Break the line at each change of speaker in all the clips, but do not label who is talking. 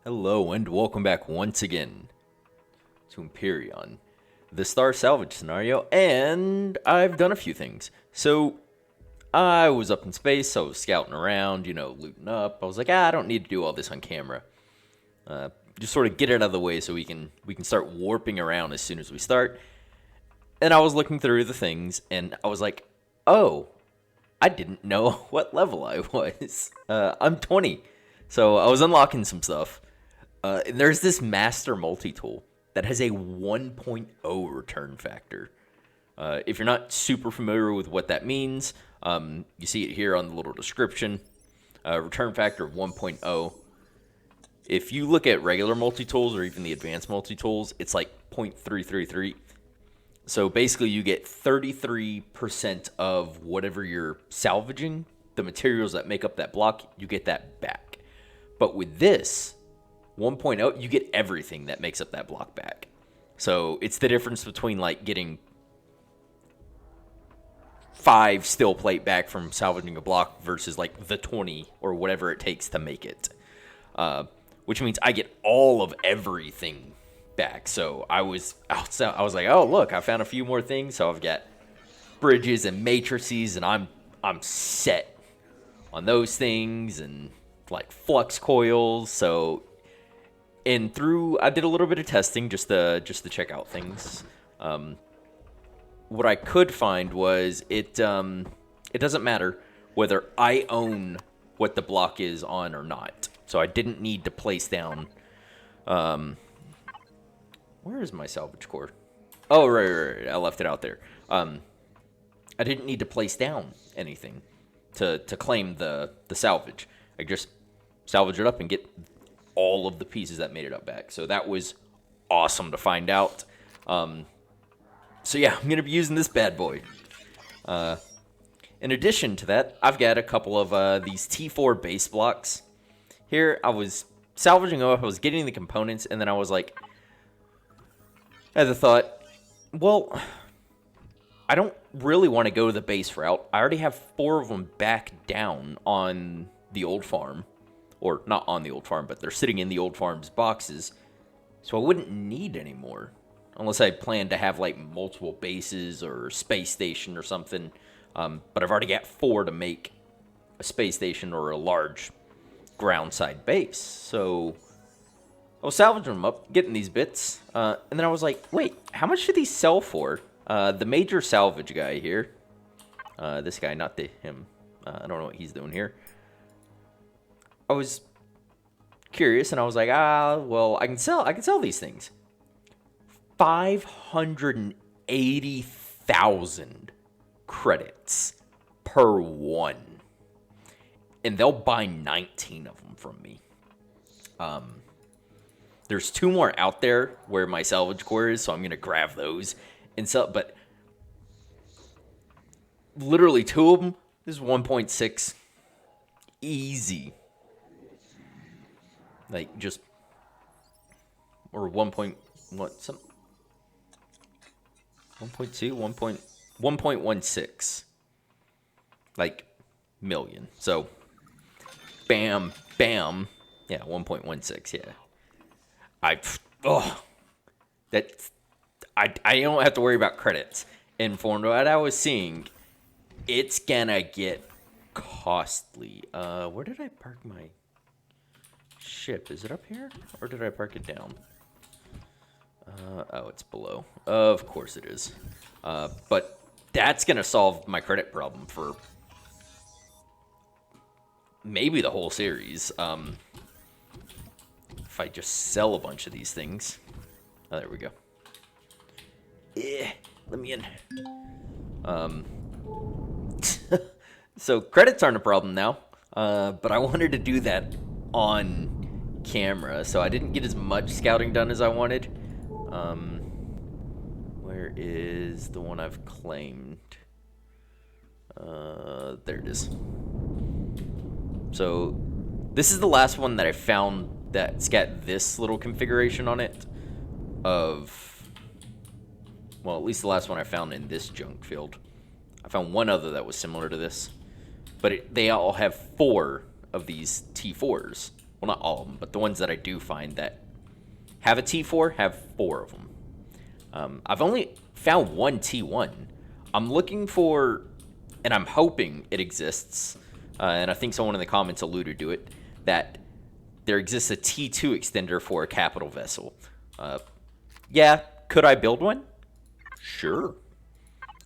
Hello and welcome back once again to Empyrion, the Star Salvage scenario, and I've done a few things. So, I was up in space, I was scouting around, looting up. I was like, I don't need to do all this on camera. Just sort of get it out of the way so we can start warping around as soon as we start. And I was looking through the things, and I was like, oh, I didn't know what level I was. I'm 20, so I was unlocking some stuff. And there's this master multi-tool that has a 1.0 return factor. If you're not super familiar with what that means, you see it here on the little description. Return factor of 1.0. If you look at regular multi-tools or even the advanced multi-tools, it's like 0.333. So basically you get 33% of whatever you're salvaging, the materials that make up that block, you get that back. But with this 1.0, you get everything that makes up that block back. So it's the difference between like getting 5 steel plate back from salvaging a block versus like the 20 or whatever it takes to make it. Which means I get all of everything back. So I was like, oh look, I found a few more things. So I've got bridges and matrices, and I'm set on those things, and like flux coils. So I did a little bit of testing just to check out things. What I could find was it doesn't matter whether I own what the block is on or not. So I didn't need to place down. Where is my salvage core? Oh, right. I left it out there. I didn't need to place down anything to claim the salvage. I just salvage it up and get all of the pieces that made it up back. So that was awesome to find out. So yeah, I'm going to be using this bad boy. In addition to that, I've got a couple of these T4 base blocks. Here, I was salvaging them up, I was getting the components, and then I was like, I had the thought, well, I don't really want to go the base route. I already have 4 of them back down on the old farm. Or not on the old farm, but they're sitting in the old farm's boxes. So I wouldn't need any more. Unless I plan to have like multiple bases or space station or something. But I've already got 4 to make a space station or a large ground side base. So I was salvaging them up, getting these bits. And then I was like, wait, how much do these sell for? The major salvage guy here. This guy, not him. I don't know what he's doing here. I was curious, and I was like, well, I can sell these things. 580,000 credits per one. And they'll buy 19 of them from me. There's 2 more out there where my salvage core is, so I'm going to grab those and sell. But literally 2 of them, this is 1.6. Easy. Like, just, or 1.1, some, 1.2, 1.16, like, million. So, bam, bam, yeah, 1.16, yeah. I don't have to worry about credits. And from what I was seeing, it's gonna get costly. Where did I park my ship? Is it up here, or did I park it down? Oh, it's below. Of course it is. But that's gonna solve my credit problem for maybe the whole series. If I just sell a bunch of these things. Oh, there we go. Let me in. So credits aren't a problem now. But I wanted to do that on camera, so I didn't get as much scouting done as I wanted. Where is the one I've claimed? There it is. So this is the last one that I found that's got this little configuration on it of, well, at least the last one I found in this junk field. I found one other that was similar to this, but they all have 4 of these T4s. Well, not all of them, but the ones that I do find that have a T4 have 4 of them. I've only found one T1. I'm looking for, and I'm hoping it exists, and I think someone in the comments alluded to it, that there exists a T2 extender for a capital vessel. Yeah, could I build one? Sure.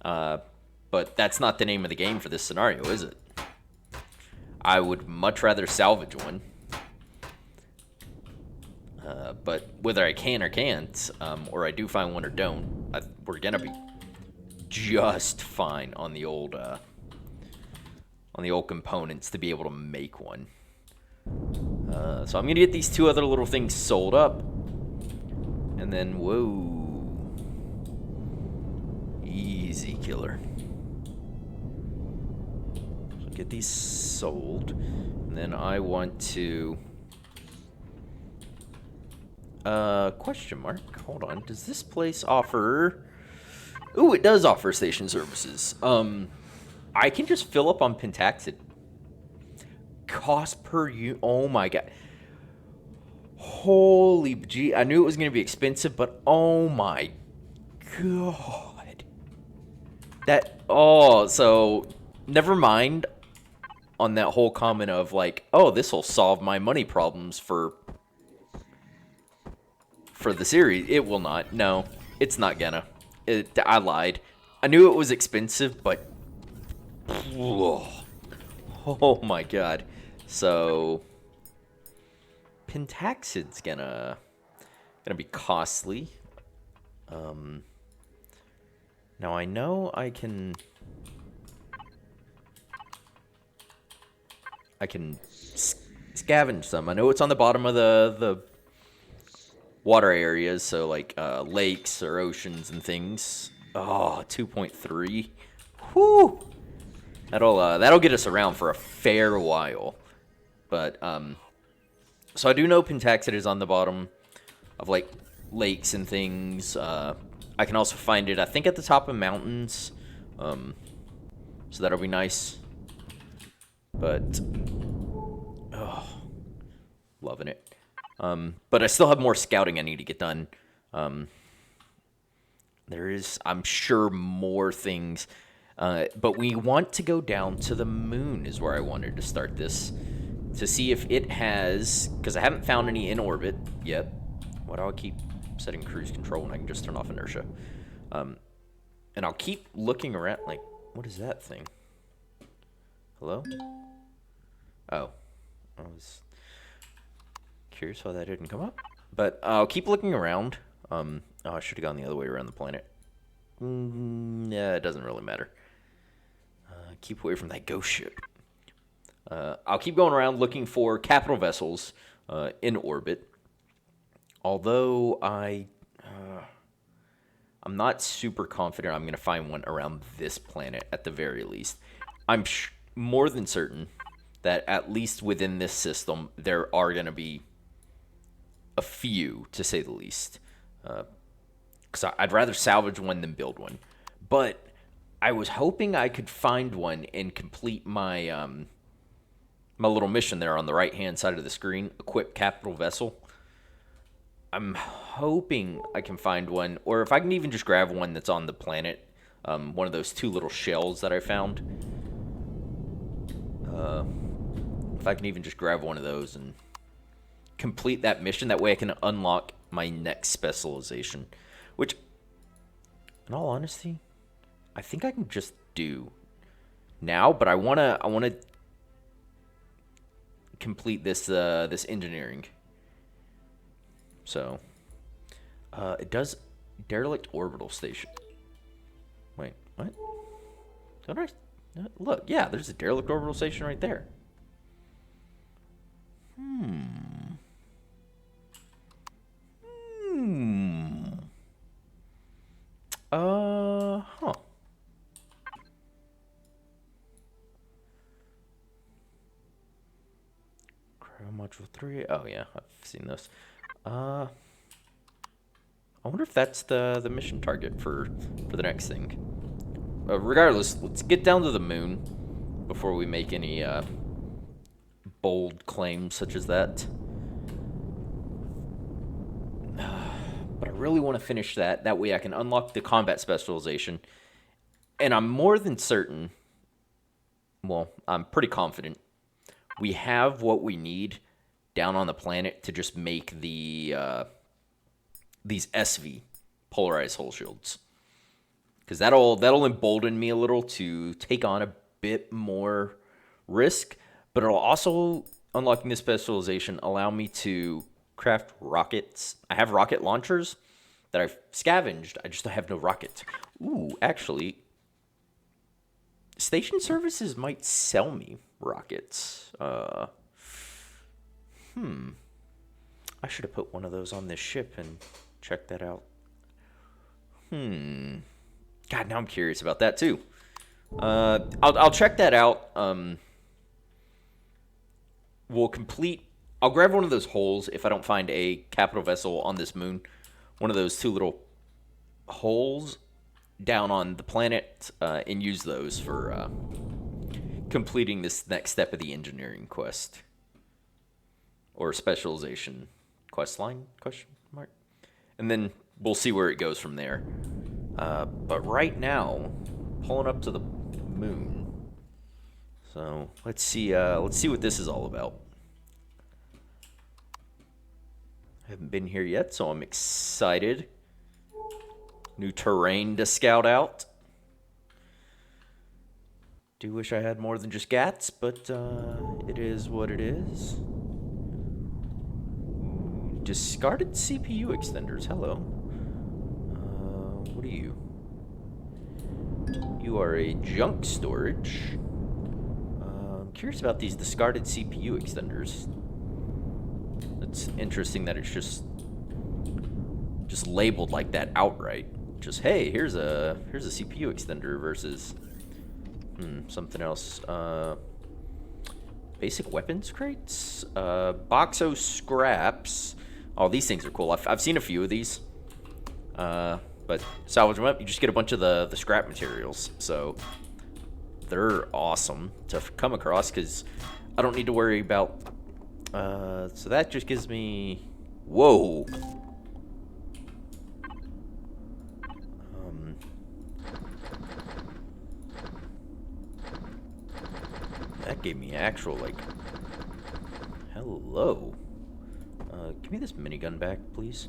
But that's not the name of the game for this scenario, is it? I would much rather salvage one. But whether I can or can't, or I do find one or don't, we're gonna be just fine on the old components to be able to make one. So I'm gonna get these 2 other little things sold up, and then whoa, easy killer. So get these sold, and then I want to. Question mark. Hold on. Does this place offer? Ooh, it does offer station services. I can just fill up on Pentaxid. Cost per unit. Oh my god. Holy gee. I knew it was going to be expensive, but oh my god. So never mind on that whole comment of like, oh, this will solve my money problems for the series. It will not. No, it's not gonna. I lied. I knew it was expensive, but oh my god. So Pentaxid's gonna be costly. Now I know I can scavenge some. I know it's on the bottom of the water areas, so like lakes or oceans and things. Oh, 2.3. Whew. That'll get us around for a fair while. But so I do know Pentaxid is on the bottom of like lakes and things. I can also find it, I think, at the top of mountains. So that'll be nice. But oh, loving it. But I still have more scouting I need to get done. There is, I'm sure, more things. But we want to go down to the moon is where I wanted to start this. To see if it has, because I haven't found any in orbit yet. Why do I keep setting cruise control when I can just turn off inertia? And I'll keep looking around, like, what is that thing? Hello? Oh. I was curious why that didn't come up. But I'll keep looking around. Oh, I should have gone the other way around the planet. Yeah, it doesn't really matter. Keep away from that ghost ship. I'll keep going around looking for capital vessels in orbit. Although I'm not super confident I'm going to find one around this planet at the very least. I'm more than certain that at least within this system there are going to be a few, to say the least. Because I'd rather salvage one than build one. But I was hoping I could find one and complete my my little mission there on the right-hand side of the screen. Equip capital vessel. I'm hoping I can find one, or if I can even just grab one that's on the planet. One of those 2 little shells that I found. If I can even just grab one of those and complete that mission. That way I can unlock my next specialization. Which, in all honesty, I think I can just do now, but I wanna complete this this engineering. So it does derelict orbital station. Wait, what? Don't I look? Yeah, there's a derelict orbital station right there. Huh. Cryo module 3. Oh yeah, I've seen this. I wonder if that's the mission target for the next thing. Regardless, let's get down to the moon before we make any bold claims such as that. but I really want to finish that. That way I can unlock the combat specialization. And I'm more than certain, well, I'm pretty confident, we have what we need down on the planet to just make the these SV polarized hull shields. Because that'll embolden me a little to take on a bit more risk, but it'll also, unlocking this specialization, allow me to craft rockets. I have rocket launchers that I've scavenged. I just have no rockets. Ooh, actually, station services might sell me rockets. I should have put one of those on this ship and checked that out. God, now I'm curious about that too. I'll check that out. I'll grab one of those holes if I don't find a capital vessel on this moon. One of those 2 little holes down on the planet, and use those for completing this next step of the engineering quest. Or specialization quest line, question mark. And then we'll see where it goes from there. But right now, pulling up to the moon. So let's see what this is all about. I haven't been here yet, so I'm excited. New terrain to scout out. Do wish I had more than just GATs, but it is what it is. Discarded CPU extenders. Hello. What are you? You are a junk storage. I'm curious about these discarded CPU extenders. It's interesting that it's just labeled like that outright. Just, hey, here's a CPU extender versus something else. Basic weapons crates, Boxo scraps. Oh, these things are cool. I've seen a few of these. But salvage them up, you just get a bunch of the scrap materials. So they're awesome to come across because I don't need to worry about. So that just gives me. Whoa. That gave me actual, like. Hello. Give me this minigun back, please.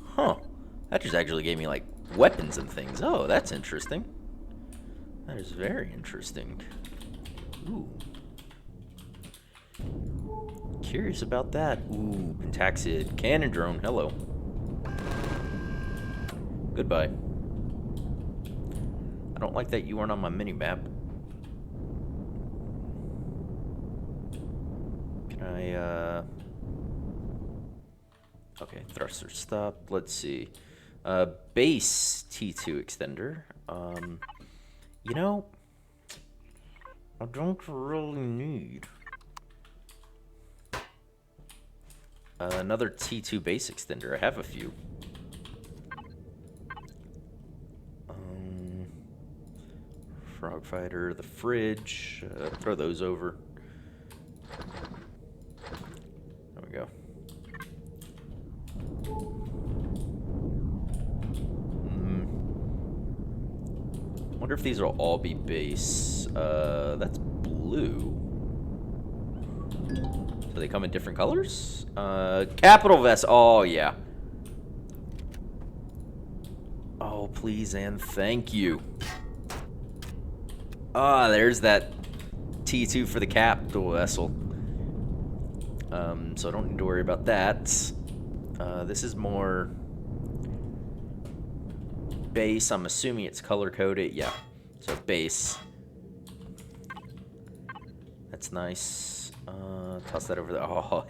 Huh. That just actually gave me, like, weapons and things. Oh, that's interesting. That is very interesting. Ooh. Curious about that. Ooh, Pentaxid. Cannon drone. Hello. Goodbye. I don't like that you aren't on my mini-map. Can I, Okay, thruster stop. Let's see. Base T2 extender. You know, I don't really need another T2 base extender. I have a few. Frog fighter, the fridge. Throw those over. There we go. Wonder if these will all be base. That's blue. So they come in different colors? Capital vest. Oh, yeah. Oh, please and thank you. Ah, there's that T2 for the capital vessel. So I don't need to worry about that. This is more base. I'm assuming it's color-coded. Yeah, so base. That's nice. Toss that over there. Oh,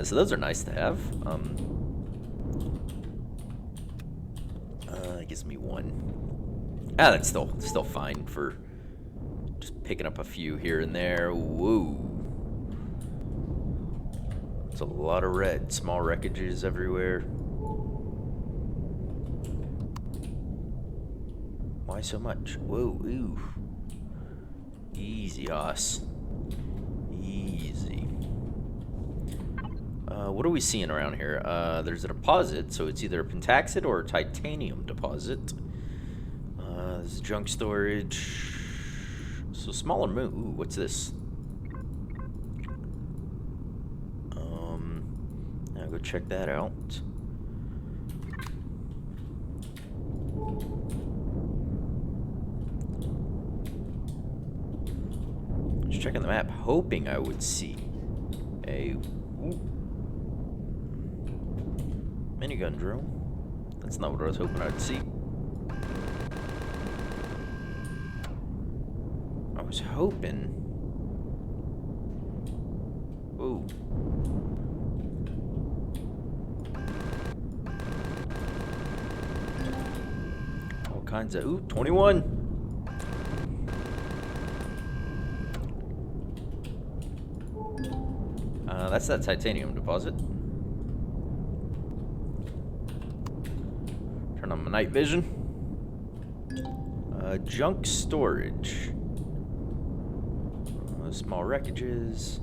so those are nice to have. It gives me one. Ah, that's still fine for just picking up a few here and there. Whoa. It's a lot of red. Small wreckages everywhere. Why so much? Whoa, ooh. Easy, hoss. Easy. What are we seeing around here? There's a deposit, so it's either a pentaxid or a titanium deposit. There's junk storage. So smaller moon. Ooh, what's this? I'll go check that out. Just checking the map, hoping I would see a minigun drone. That's not what I was hoping I'd see. I was hoping. Ooh. All kinds of. Ooh, 21. That's that titanium deposit. Turn on my night vision. Junk storage. Small wreckages.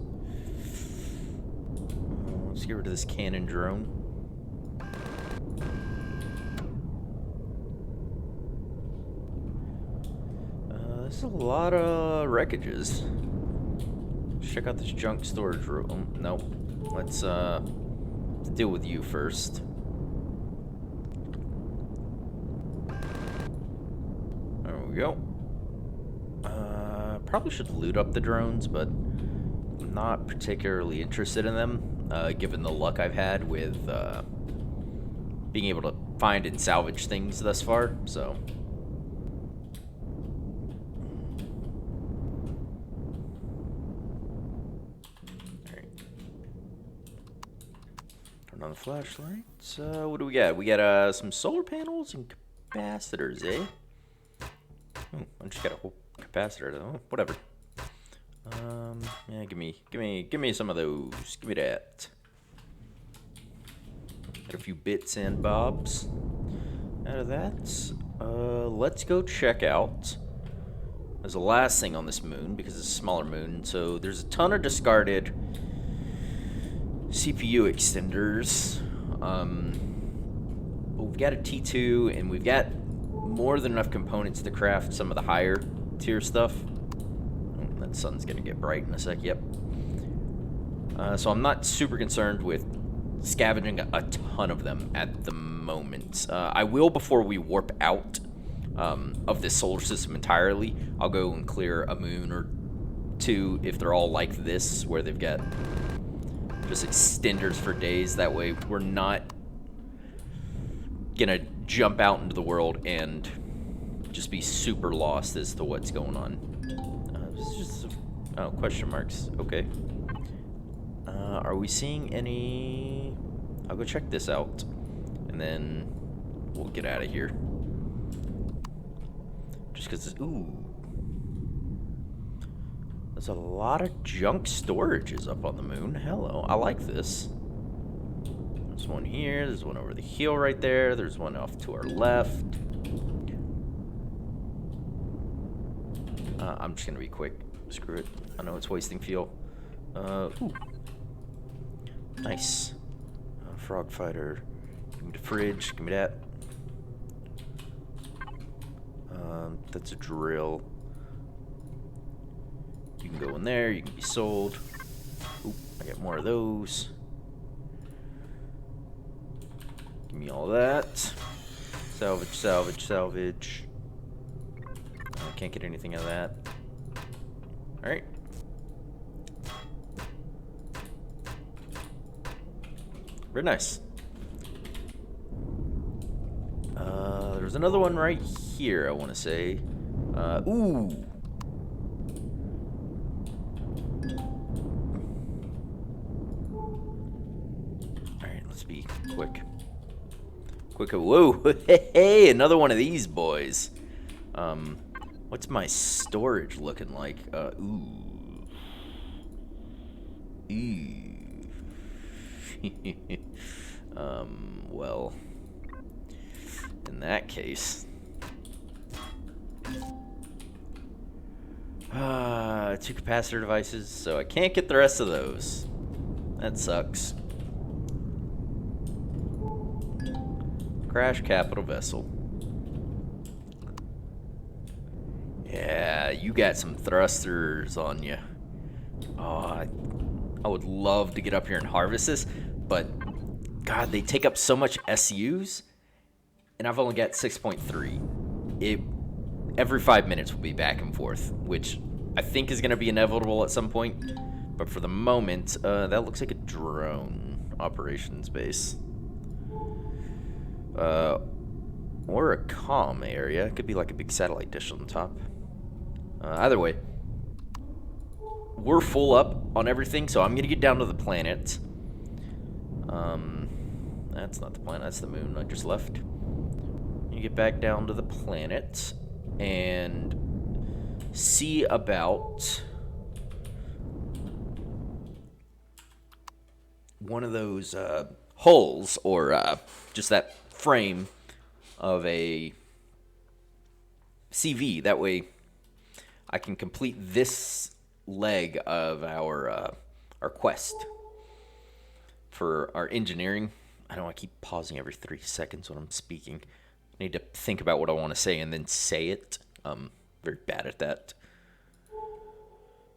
Let's get rid of this cannon drone. There's a lot of wreckages. Check out this junk storage room. Nope. Let's deal with you first. There we go. Probably should loot up the drones, but I'm not particularly interested in them, given the luck I've had with being able to find and salvage things thus far, so. Turn on the flashlights. What do we got? We got some solar panels and capacitors, eh? Oh, I just got a whole capacitor though. Whatever. Yeah, give me some of those. Give me that. Got a few bits and bobs out of that. Let's go check out. There's the last thing on this moon because it's a smaller moon. So there's a ton of discarded CPU extenders. But we've got a T2 and we've got more than enough components to craft some of the higher tier stuff. Oh, that sun's gonna get bright in a sec. Yep. So I'm not super concerned with scavenging a ton of them at the moment. I will before we warp out of this solar system entirely. I'll go and clear a moon or two if they're all like this, where they've got just extenders for days. That way we're not gonna jump out into the world and just be super lost as to what's going on. Oh, question marks. Okay. Are we seeing any? I'll go check this out, and then we'll get out of here. Just because, ooh, there's a lot of junk storages up on the moon. Hello, I like this. There's one here. There's one over the hill right there. There's one off to our left. I'm just gonna be quick. Screw it. I know it's wasting fuel. Ooh. Nice. Frog fighter. Give me the fridge. Give me that. That's a drill. You can go in there. You can be sold. Ooh, I got more of those. Give me all that. Salvage, salvage, salvage. I can't get anything out of that. Alright. Very nice. There's another one right here, I want to say. Ooh. Alright, let's be quick. Quick. Whoa. Hey, another one of these boys. What's my storage looking like? Ooh. Well, in that case, 2 capacitor devices, so I can't get the rest of those. That sucks. Crash capital vessel. Yeah, you got some thrusters on you. Oh, I would love to get up here and harvest this, but God, they take up so much SUs, and I've only got 6.3. Every 5 minutes will be back and forth, which I think is going to be inevitable at some point. But for the moment, that looks like a drone operations base. Or a comm area. It could be like a big satellite dish on the top. Either way, we're full up on everything, so I'm going to get down to the planet. That's not the planet, that's the moon I just left. You get back down to the planet and see about one of those hulls, or just that frame of a CV. That way I can complete this leg of our quest for our engineering. I know I keep pausing every 3 seconds when I'm speaking. I need to think about what I want to say and then say it. I'm very bad at that.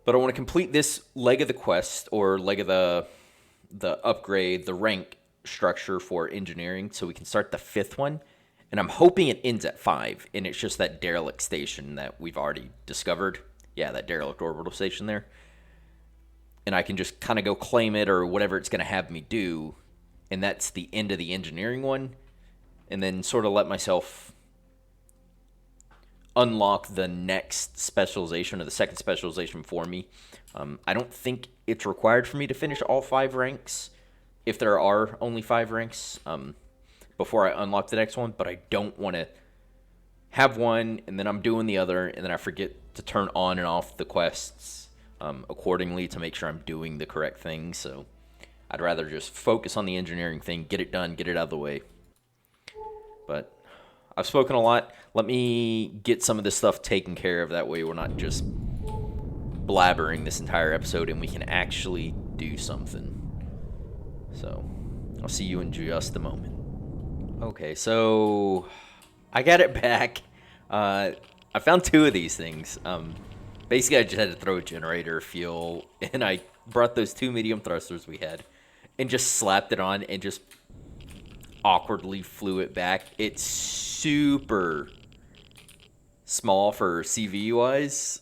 But I want to complete this leg of the quest, or leg of the upgrade, the rank structure for engineering, so we can start the 5th one. And I'm hoping it ends at 5, and it's just that derelict station that we've already discovered. Yeah, that derelict orbital station there. And I can just kind of go claim it, or whatever it's going to have me do, and that's the end of the engineering one. And then sort of let myself unlock the next specialization, or the second specialization for me. I don't think it's required for me to finish all 5 ranks, if there are only 5 ranks, before I unlock the next one. But I don't want to have one, and then I'm doing the other, and then I forget to turn on and off the quests accordingly to make sure I'm doing the correct thing. So I'd rather just focus on the engineering thing, get it done, get it out of the way. But I've spoken a lot. Let me get some of this stuff taken care of. That way we're not just blabbering this entire episode, and we can actually do something. So I'll see you in just a moment. Okay, so I got it back. I found 2 of these things. Basically, I just had to throw a generator fuel, and I brought those 2 medium thrusters we had and just slapped it on and just awkwardly flew it back. It's super small for CV wise,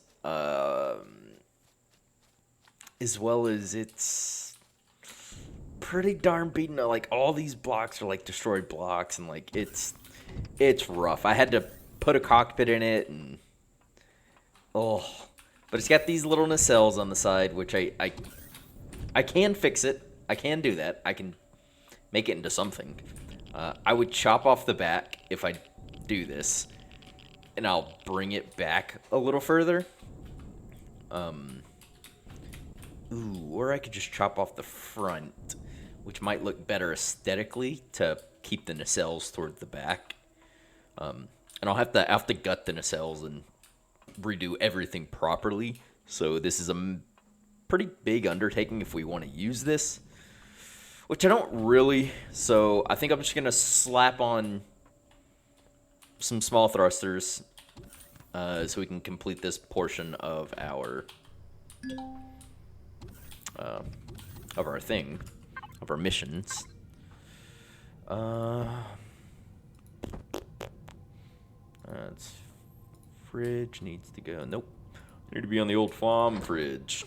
as well as it's pretty darn beaten. Like, all these blocks are like destroyed blocks, and like it's rough. I had to put a cockpit in it, and but it's got these little nacelles on the side, which I can fix it. I can do that. I can make it into something. I would chop off the back if I do this, and I'll bring it back a little further. Or I could just chop off the front, which might look better aesthetically to keep the nacelles toward the back. And I'll have to gut the nacelles and redo everything properly. So this is a pretty big undertaking if we want to use this, which I don't really. So I think I'm just going to slap on some small thrusters so we can complete this portion of our thing, of our missions. That's fridge needs to go. Nope. Need to be on the old farm fridge.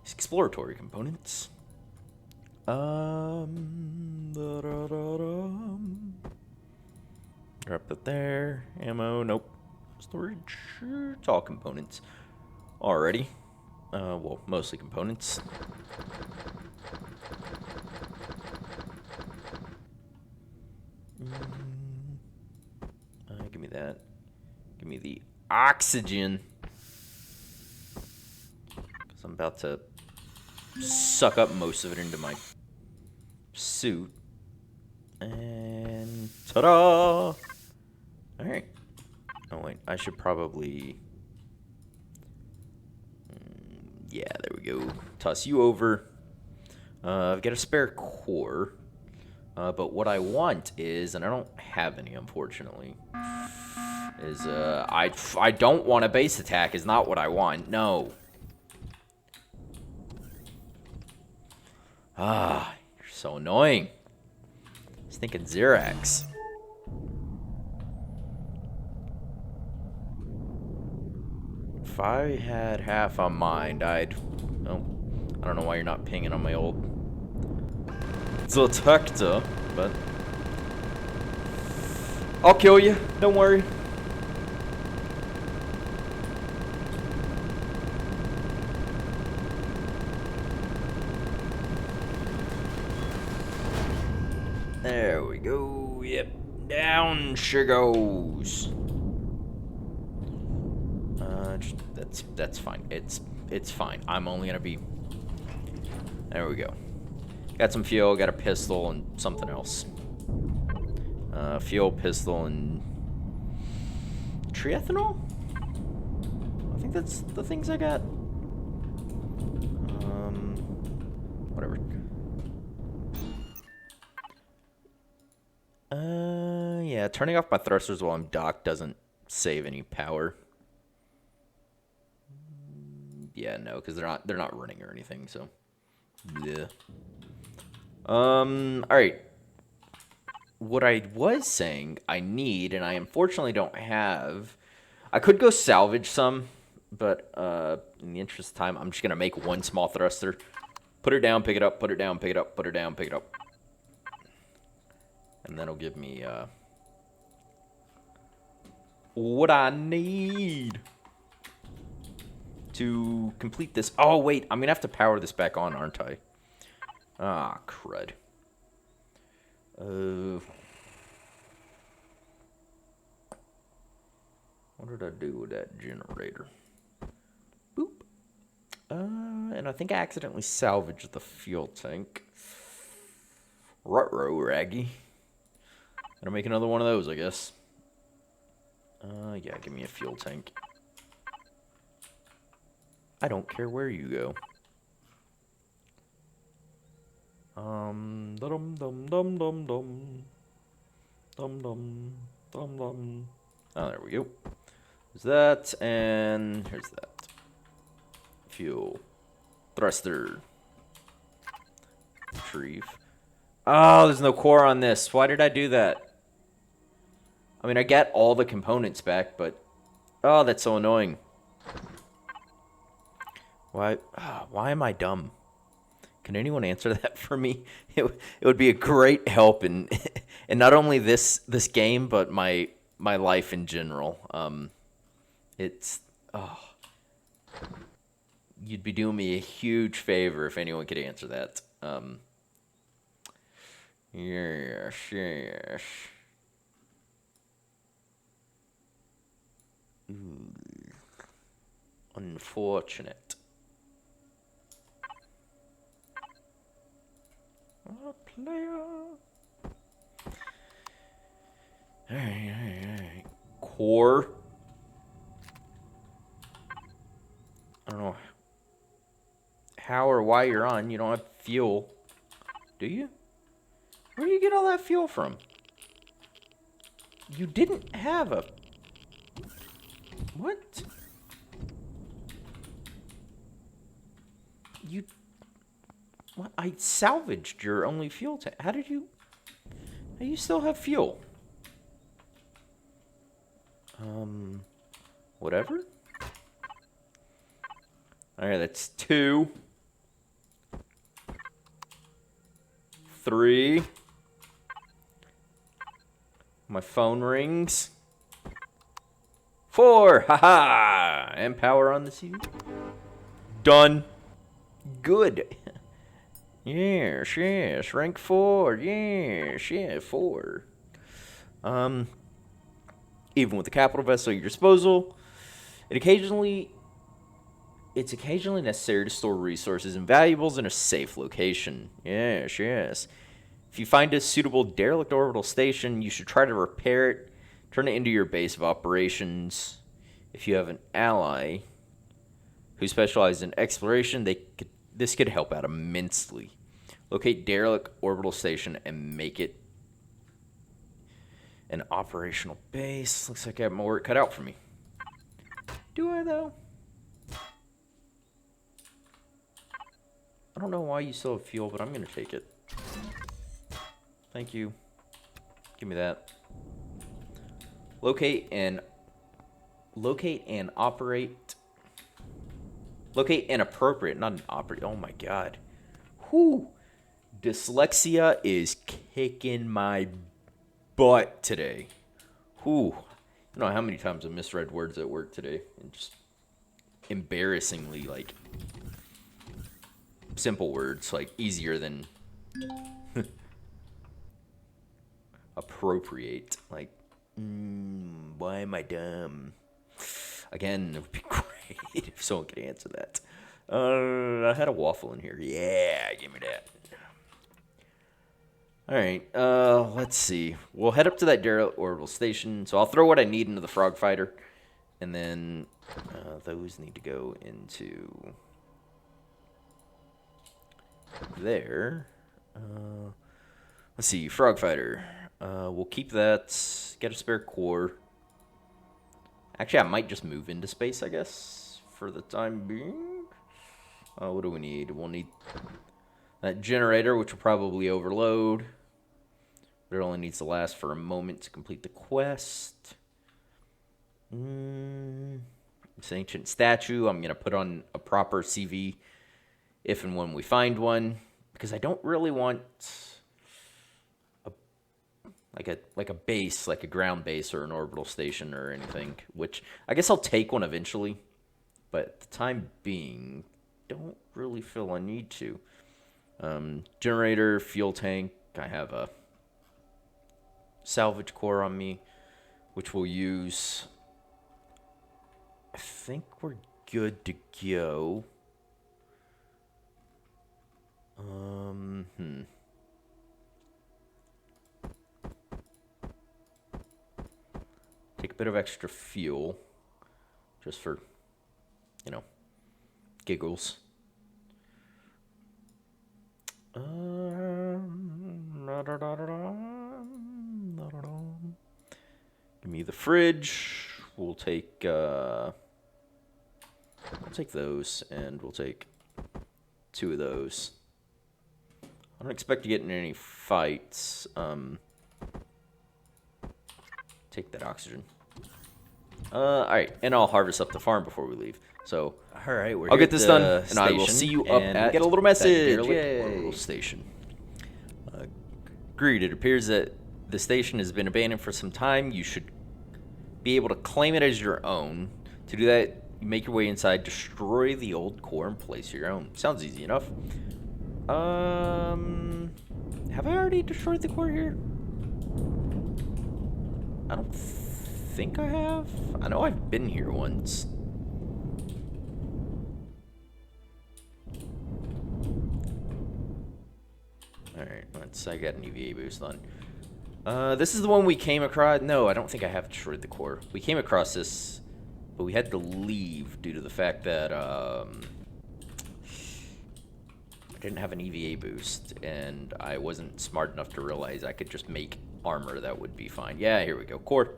Exploratory components. Drop that there. Ammo. Nope. Storage. It's all components. Alrighty. Well, mostly components. Give me that. Give me the oxygen. Because I'm about to suck up most of it into my suit. And ta-da! Alright. Oh, wait. I should probably Yeah, there we go. Toss you over. I've got a spare core. But what I want is, and I don't have any, unfortunately, is, I don't want a base attack, is not what I want. No. Ah, you're so annoying. I was thinking Xerax. If I had half on mind, I'd... Oh, I don't know why you're not pinging on my old detector, but... I'll kill you, don't worry. There we go, yep. Down she goes. That's fine. It's fine. I'm only gonna be... There we go. Got some fuel, got a pistol, and something else. Fuel, pistol, and... triethanol? I think that's the things I got. Whatever. Yeah, turning off my thrusters while I'm docked doesn't save any power. Yeah, no, because they're not running or anything, so... Yeah. Alright. What I was saying I need, and I unfortunately don't have... I could go salvage some, but in the interest of time, I'm just going to make one small thruster. Put her down, pick it up, put her down, pick it up, put her down, pick it up. And that'll give me what I need to complete this. Oh, wait, I'm going to have to power this back on, aren't I? Ah, crud. What did I do with that generator? Boop. And I think I accidentally salvaged the fuel tank. Ruh-roh, Raggy. Gonna make another one of those, I guess. Yeah, give me a fuel tank. I don't care where you go. Dum dum dum dum dum. Dum dum dum dum. Oh, there we go. There's that, and here's that. Fuel. Thruster. Retrieve. Oh, there's no core on this. Why did I do that? I mean, I get all the components back, but... Oh, that's so annoying. Why am I dumb? Can anyone answer that for me? It would be a great help in not only this game, but my life in general. It's... Oh. You'd be doing me a huge favor if anyone could answer that. Yes, yes. Ooh. Unfortunate. Oh, player. Alright. Core. I don't know how or why you're on. You don't have fuel. Do you? Where do you get all that fuel from? You didn't have a... What? You... What? I salvaged your only fuel tank. How did you... How do you still have fuel? Whatever. Alright, that's 2. 3. My phone rings. 4. Haha. And power on the CV. Done. Good. Yes, yes. Rank 4. Yes, yeah, 4. Even with the capital vessel at your disposal, it's occasionally necessary to store resources and valuables in a safe location. Yes, yes. If you find a suitable derelict orbital station, you should try to repair it, turn it into your base of operations. If you have an ally, who specialize in exploration. This could help out immensely. Locate derelict orbital station and make it an operational base. Looks like I have my work cut out for me. Do I, though? I don't know why you still have fuel, but I'm going to take it. Thank you. Give me that. Locate and operate. Locate and appropriate, not an operate. Oh my god. Whew. Dyslexia is kicking my butt today. Whew. I don't know how many times I misread words at work today. And just embarrassingly, like, simple words, like, easier than appropriate. Like, why am I dumb? Again, it would be great if someone could answer that. I had a waffle in here. Yeah, give me that. Alright, let's see. We'll head up to that derelict orbital station. So I'll throw what I need into the frog fighter. And then those need to go into there. Let's see, frog fighter. We'll keep that. Get a spare core. Actually, I might just move into space, I guess, for the time being. What do we need? We'll need that generator, which will probably overload. But it only needs to last for a moment to complete the quest. This ancient statue, I'm going to put on a proper CV if and when we find one. Because I don't really want like a base, like a ground base or an orbital station or anything, which I guess I'll take one eventually, but at the time being, don't really feel I need to. Generator, fuel tank, I have a salvage core on me, which we'll use. I think we're good to go. Take a bit of extra fuel, just for, you know, giggles. Give me the fridge. We'll take those, and we'll take 2 of those. I don't expect to get in any fights. Take that oxygen. Alright, and I'll harvest up the farm before we leave. So, alright, I'll get this done, and I will see you up at get a little message. Orbital station. Agreed. It appears that the station has been abandoned for some time. You should be able to claim it as your own. To do that, you make your way inside, destroy the old core, and place your own. Sounds easy enough. Have I already destroyed the core here? I don't think I have. I know I've been here once. Alright, I got an EVA boost on. This is the one we came across. No, I don't think I have destroyed the core. We came across this, but we had to leave due to the fact that I didn't have an EVA boost, and I wasn't smart enough to realize I could just make armor that would be fine. Yeah, here we go. Core.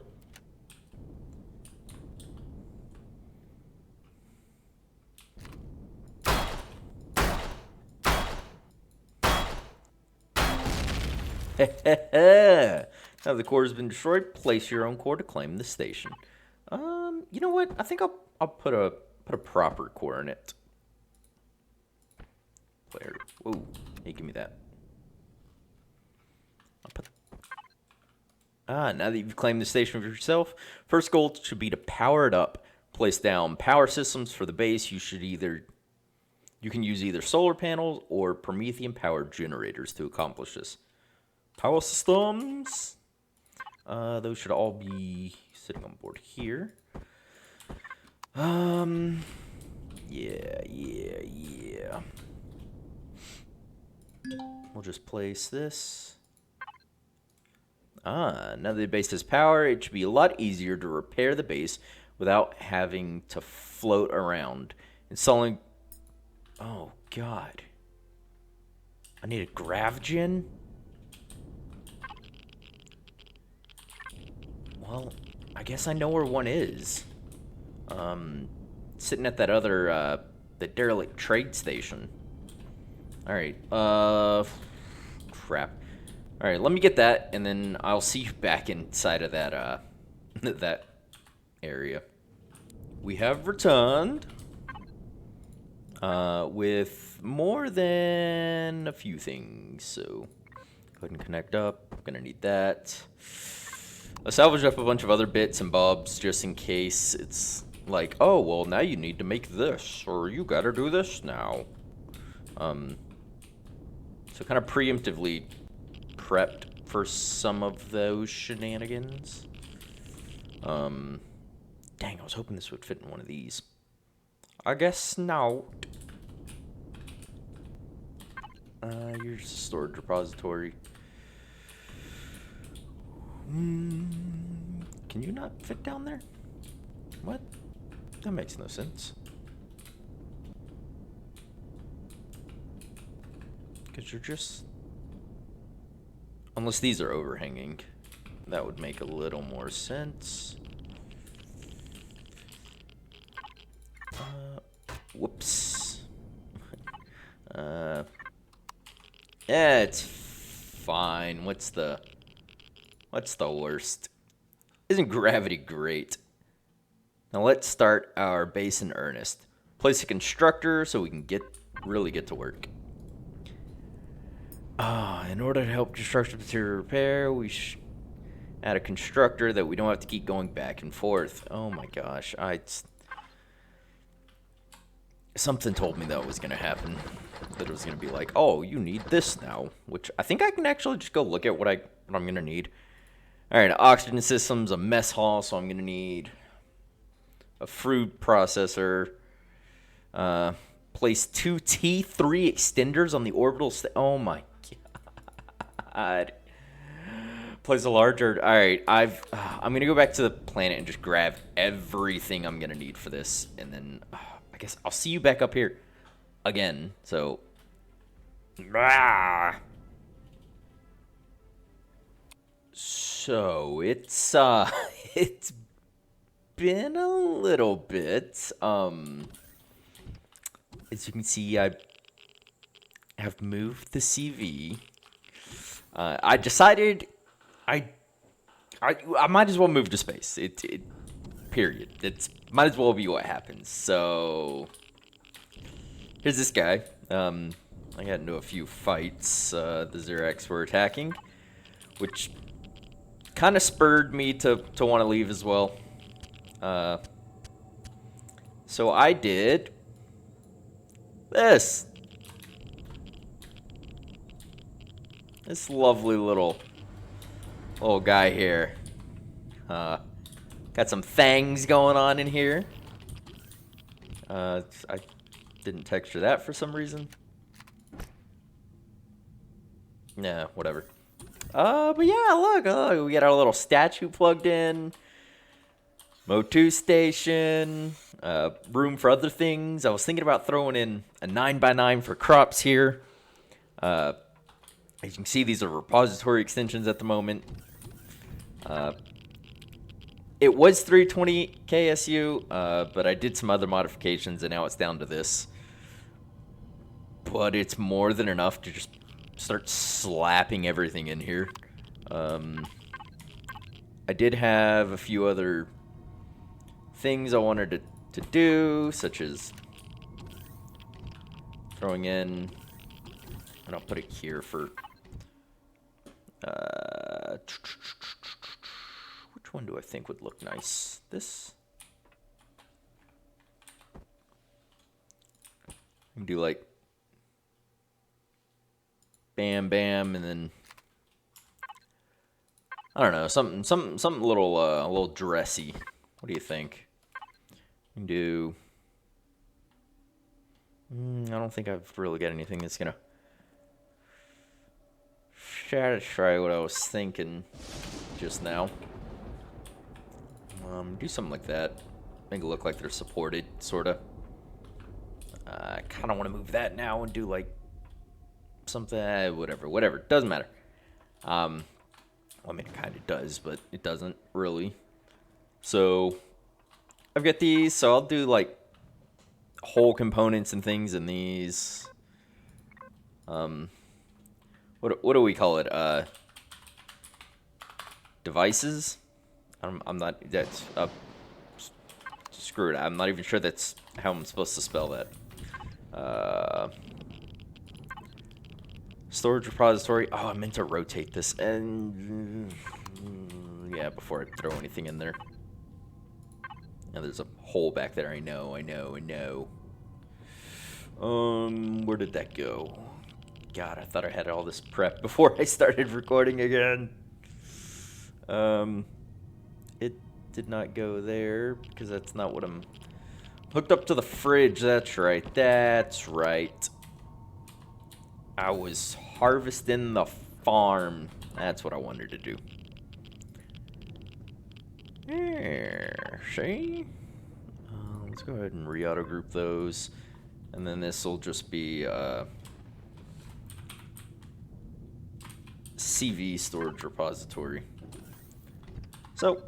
Now the core has been destroyed. Place your own core to claim the station. You know what? I think I'll put a proper core in it. Where? Whoa! Hey, give me that. I'll put. Now that you've claimed the station for yourself, first goal should be to power it up. Place down power systems for the base. You can use either solar panels or Promethean powered generators to accomplish this. Power systems. Those should all be sitting on board here. Yeah. We'll just place this. Now that the base has power, it should be a lot easier to repair the base without having to float around. Installing. Oh, God. I need a Gravgen? Well, I guess I know where one is. Sitting at that other, the derelict trade station. Alright, crap. Alright, let me get that, and then I'll see you back inside of that, that area. We have returned, with more than a few things, so go ahead and connect up. Gonna need that. I salvaged up a bunch of other bits and bobs just in case it's like, oh, well, now you need to make this, or you gotta do this now. So kind of preemptively prepped for some of those shenanigans. Dang, I was hoping this would fit in one of these. I guess not. Here's the storage repository. Can you not fit down there? What? That makes no sense. Because you're just... Unless these are overhanging. That would make a little more sense. Whoops. Yeah, it's fine. What's the worst? Isn't gravity great? Now let's start our base in earnest. Place a constructor so we can really get to work. In order to help construction material repair, we add a constructor that we don't have to keep going back and forth. Oh my gosh, something told me that was gonna happen. That it was gonna be like, oh, you need this now, which I think I can actually just go look at what I'm gonna need. All right, oxygen system's a mess hall, so I'm gonna need a fruit processor. Place 2 T3 extenders on the orbital. Oh my god. Place a larger. All right, I'm gonna go back to the planet and just grab everything I'm gonna need for this, and then I guess I'll see you back up here again. So. So it's it's been a little bit. As you can see, I have moved the CV. I decided I might as well move to space. Period. It's might as well be what happens. So here's this guy. I got into a few fights. The Xerax were attacking, which kind of spurred me to want to leave as well. So I did this. This lovely little guy here. Got some fangs going on in here. I didn't texture that for some reason. Nah, whatever. But yeah, look, we got our little statue plugged in. Mo2 station. Room for other things. I was thinking about throwing in a 9x9 for crops here. As you can see, these are repository extensions at the moment. It was 320 KSU, but I did some other modifications, and now it's down to this. But it's more than enough to just start slapping everything in here. I did have a few other things I wanted to do, such as throwing in, and I'll put it here for which one do I think would look nice? This? I can do like bam bam, and then I don't know, something a little dressy. What do you think? You can do I don't think I've really got anything that's gonna try what I was thinking just now. Do something like that. Make it look like they're supported, sorta. I kind of want to move that now and do like something, whatever. Doesn't matter. Well, I mean, it kind of does, but it doesn't really. So I've got these, so I'll do like whole components and things in these. What do we call it? Devices? I'm not. That's screw it. I'm not even sure that's how I'm supposed to spell that. Storage repository. Oh, I meant to rotate this, and yeah, before I throw anything in there. Now there's a hole back there. I know. Where did that go? God, I thought I had all this prep before I started recording again. It did not go there because that's not what I'm hooked up to the fridge. That's right. I was harvesting the farm. That's what I wanted to do. There, see? Let's go ahead and re-auto group those. And then this will just be CV storage repository. So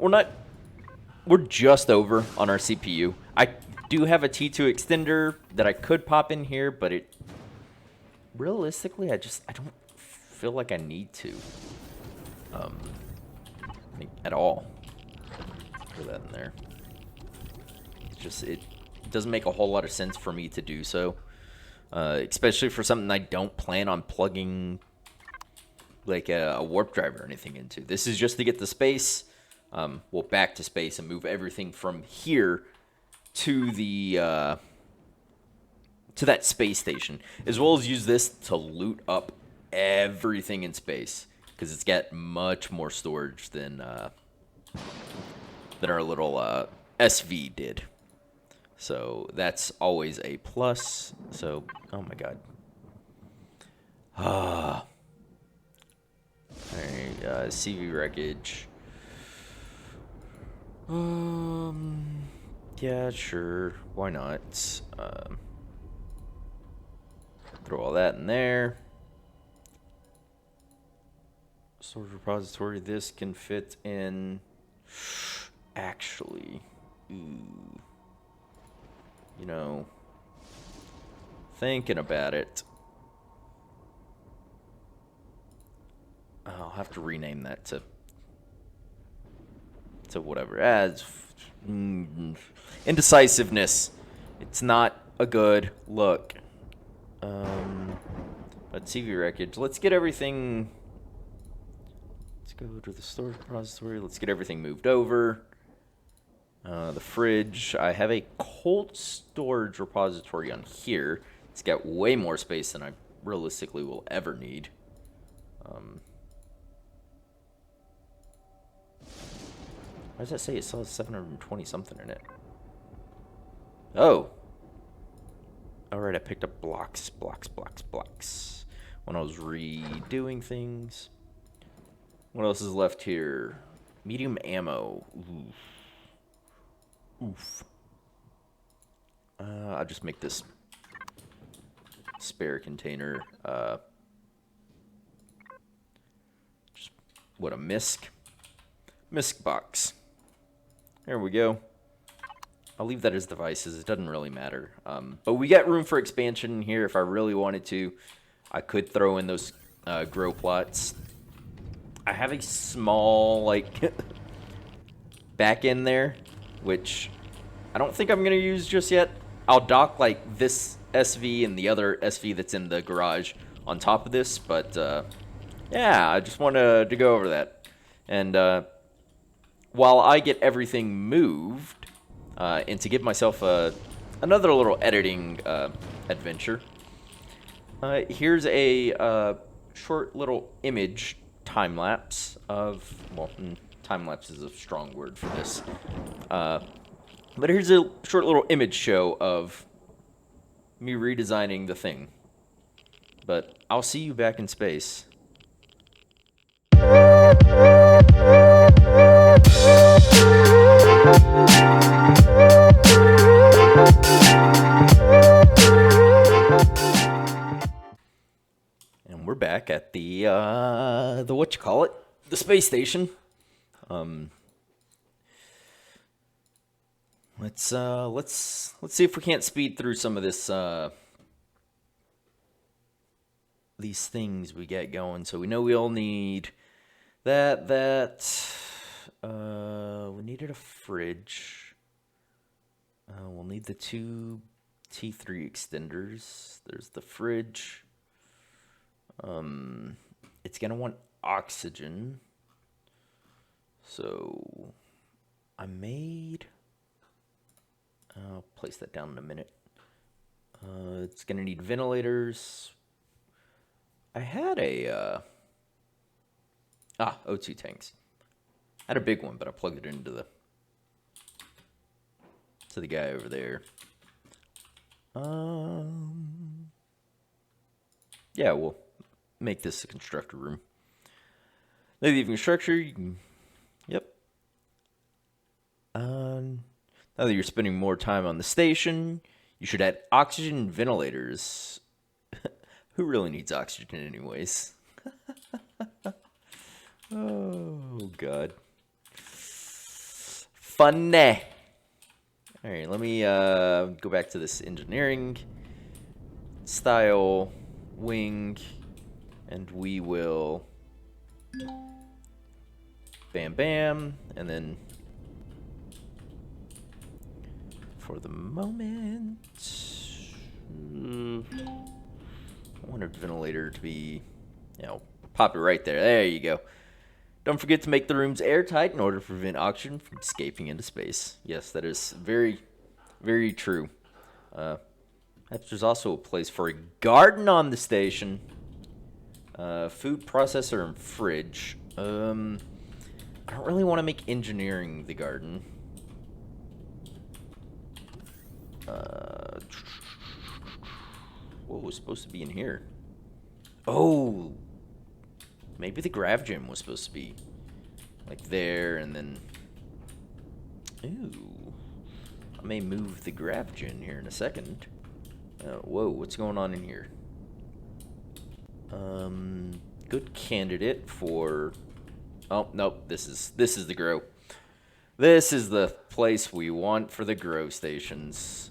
we're just over on our CPU. I do have a T2 extender that I could pop in here, but realistically, I don't feel like I need to. At all. Put that in there. It doesn't make a whole lot of sense for me to do so. Especially for something I don't plan on plugging like a warp drive or anything into. This is just to get the space, back to space and move everything from here to the to that space station, as well as use this to loot up everything in space, because it's got much more storage than our little SV did. So that's always a plus. So, oh my god. Alright, CV wreckage. Yeah, sure. Why not? Throw all that in there. Storage repository. This can fit in. Actually, ooh. You know, thinking about it, I'll have to rename that to whatever. As indecisiveness. It's not a good look. But CV wreckage. Let's get everything. Let's go to the storage repository. Let's get everything moved over. The fridge. I have a cold storage repository on here. It's got way more space than I realistically will ever need. Why does that say it still has 720 something in it? Oh. Alright, I picked up blocks. When I was redoing things. What else is left here? Medium ammo. Oof. I'll just make this spare container. Just what, a misc box. There we go. I'll leave that as devices. It doesn't really matter. But we got room for expansion in here if I really wanted to. I could throw in those grow plots. I have a small, like, back end there, which I don't think I'm going to use just yet. I'll dock, like, this SV and the other SV that's in the garage on top of this. But, yeah, I just wanted to go over that. And while I get everything moved, and to give myself another little editing adventure, here's a short little image time-lapse of, well, time-lapse is a strong word for this. But here's a short little image show of me redesigning the thing. But I'll see you back in space. at the what you call it, the space station. Let's see if we can't speed through some of this these things we get going. So we know we all need that we needed a fridge. We'll need the 2 T3 extenders. There's the fridge. It's gonna want oxygen. So I'll place that down in a minute. It's gonna need ventilators. I had a O2 tanks. I had a big one, but I plugged it into the guy over there. Yeah, we'll make this a constructor room. Maybe even structure. You can, yep. Now that you're spending more time on the station, you should add oxygen ventilators. Who really needs oxygen anyways? Oh, God. Funny. All right, let me go back to this engineering style wing, and we will bam, bam, and then for the moment, I wanted ventilator to be, pop it right there. There you go. Don't forget to make the rooms airtight in order to prevent oxygen from escaping into space. Yes, that is very, very true. There's also a place for a garden on the station. Food processor and fridge. I don't really want to make engineering the garden. What was supposed to be in here? Oh, maybe the grav gym was supposed to be like there, and then ooh, I may move the grav gym here in a second. Whoa, what's going on in here? Good candidate for. Oh nope, this is the grow. This is the place we want for the grow stations.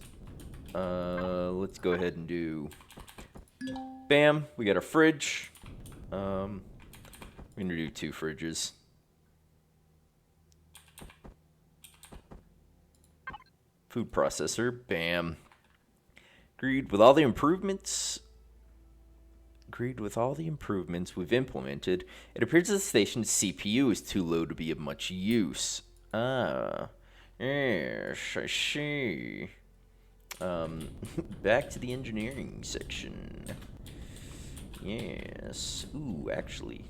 Let's go ahead and do. Bam, we got a fridge. We're gonna do 2 fridges. Food processor, bam. Agreed with all the improvements we've implemented, it appears that the station's CPU is too low to be of much use. Ah, yes, I see. Back to the engineering section. Yes. Ooh, actually,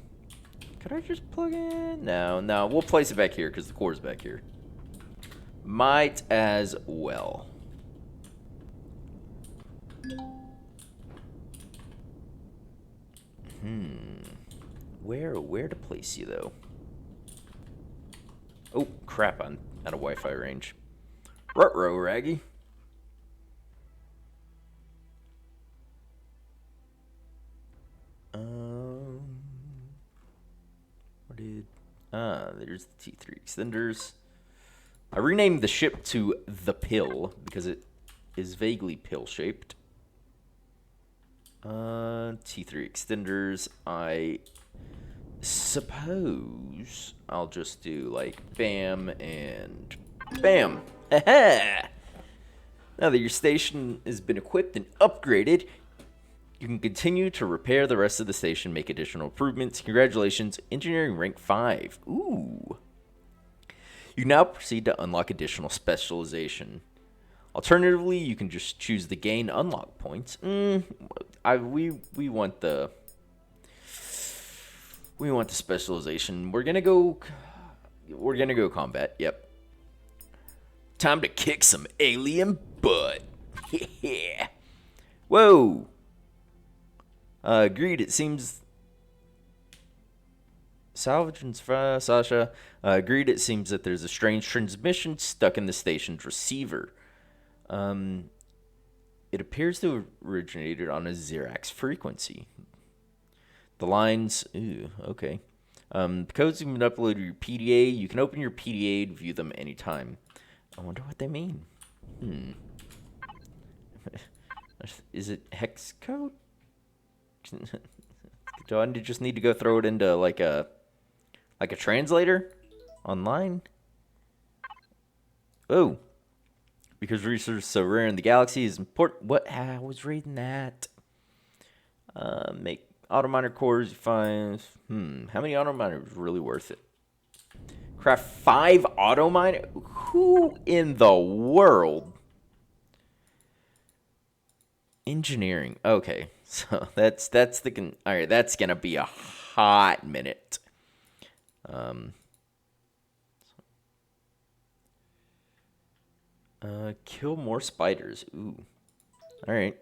could I just plug in? No, we'll place it back here because the core's back here. Might as well. Where to place you though? Oh crap! I'm out of Wi-Fi range. Ruh-roh, Raggy. There's the T3 extenders. I renamed the ship to the Pill because it is vaguely pill-shaped. T3 extenders. I suppose I'll just do like bam and bam. Aha! Now that your station has been equipped and upgraded, you can continue to repair the rest of the station, make additional improvements. Congratulations, engineering rank 5. Ooh. You can now proceed to unlock additional specialization. Alternatively, you can just choose the gain unlock points. We want the specialization. We're gonna go combat. Yep. Time to kick some alien butt. Yeah. Whoa. Agreed. It seems. Salvage and Sasha. Agreed. It seems that there's a strange transmission stuck in the station's receiver. It appears to have originated on a Xerax frequency. The lines, ooh, okay. The codes you can upload to your PDA. You can open your PDA to view them anytime. I wonder what they mean. Is it hex code? Do I just need to go throw it into like a translator online? Oh, because research is so rare in the galaxy is important. What? I was reading that. Make auto miner cores. Find. How many auto miners are really worth it? Craft 5 auto miner. Who in the world? Engineering. Okay, so that's the. All right, that's gonna be a hot minute. Kill more spiders. Ooh. All right.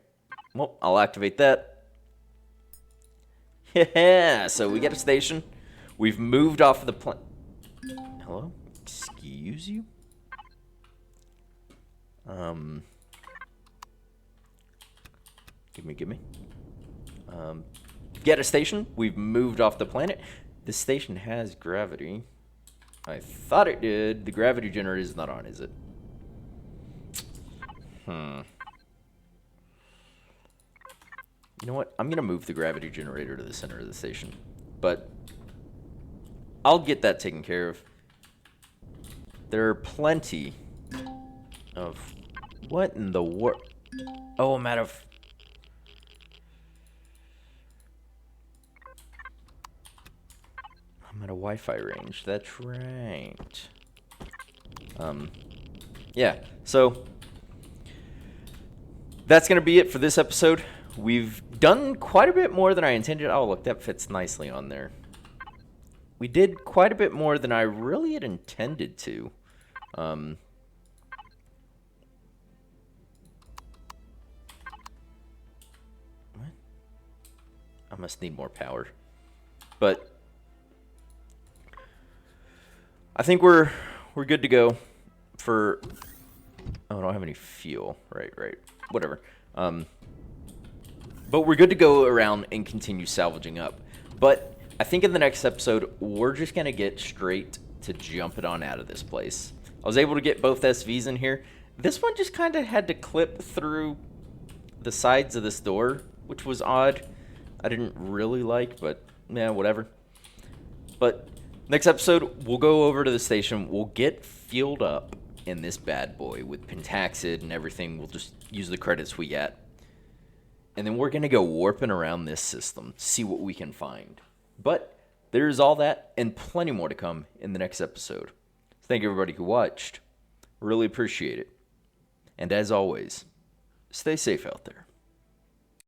Well, I'll activate that. Yeah. So we get a station. We've moved off of the planet. Hello? Excuse you? Give me. Get a station. We've moved off the planet. This station has gravity. I thought it did. The gravity generator is not on, is it? You know what? I'm going to move the gravity generator to the center of the station. But I'll get that taken care of. There are plenty of... What in the world? Oh, I'm out of... I'm at a Wi-Fi range. That's right. Yeah, so... That's going to be it for this episode. We've done quite a bit more than I intended. Oh, look, that fits nicely on there. We did quite a bit more than I really had intended to. What? I must need more power. But I think we're good to go for... Oh, I don't have any fuel. Right. Whatever. But we're good to go around and continue salvaging up. But I think in the next episode, we're just going to get straight to jumping on out of this place. I was able to get both SVs in here. This one just kind of had to clip through the sides of this door, which was odd. I didn't really like, but yeah, whatever. But next episode, we'll go over to the station. We'll get fueled up in this bad boy with Pentaxid and everything. We'll just use the credits we get. And then we're going to go warping around this system, see what we can find. But there's all that and plenty more to come in the next episode. Thank you everybody who watched. Really appreciate it. And as always, stay safe out there.